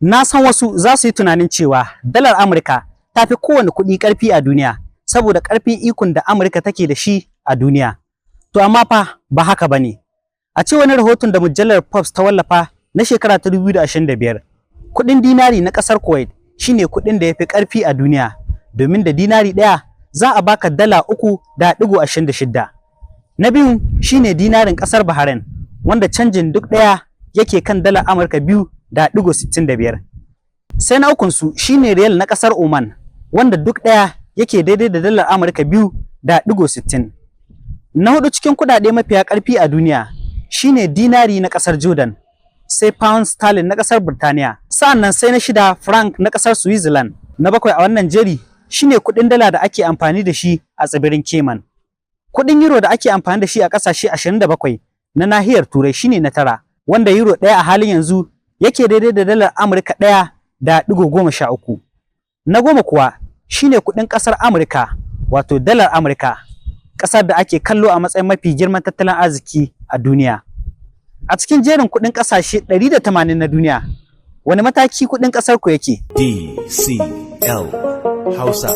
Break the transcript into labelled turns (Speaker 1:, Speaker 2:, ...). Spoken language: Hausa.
Speaker 1: Na san wasu za su yi tunanin cewa dalar Amurka ta fi kowane kuɗi ƙarfi a duniya saboda ƙarfin ikon da Amurka take da shi a duniya. To amma fa ba haka ba ne. A ce wani rahoton da mujallar Forbes ta wallafa na shekara ta 2025, kuɗin dinari na ƙasar Kuwait shine kuɗin da ya fi ƙarfi a duniya, domin da dinari ɗaya za a baka dala 3.26. Na biyun shine dinarin ƙasar Bahrain, wanda canjin duk ɗaya yake kan dalar Amurka 2.65. Sai na ukunsu shine riyal na ƙasar Oman, wanda duk ɗaya yake daidai da dalar Amurka 2.60. Na hudu cikin kuɗaɗe mafiya ƙarfi a duniya shine dinari na ƙasar Jordan, sai pound sterling na ƙasar Birtaniya, sa'annan sai na shida franc na ƙasar Switzerland. Na bakwai a wannan jeri shine kuɗin dala da ake amfani da shi a tsibirin Cayman. Kuɗin euro da ake amfani da shi a ƙasashe 27 na nahiyar Turai shine na tara, wanda euro ɗaya a halin yanzu yake daidai da dalar Amurka 1.13. Na goma kuwa shine kuɗin ƙasar Amurka, wato dalar Amurka, ƙasar da ake kallo a matsayin mafi girman tattalin arziki a duniya. A cikin jerin kuɗin ƙasashe 180 na duniya, wani mataki kuɗin ƙasar ku yake?
Speaker 2: DCL Hausa.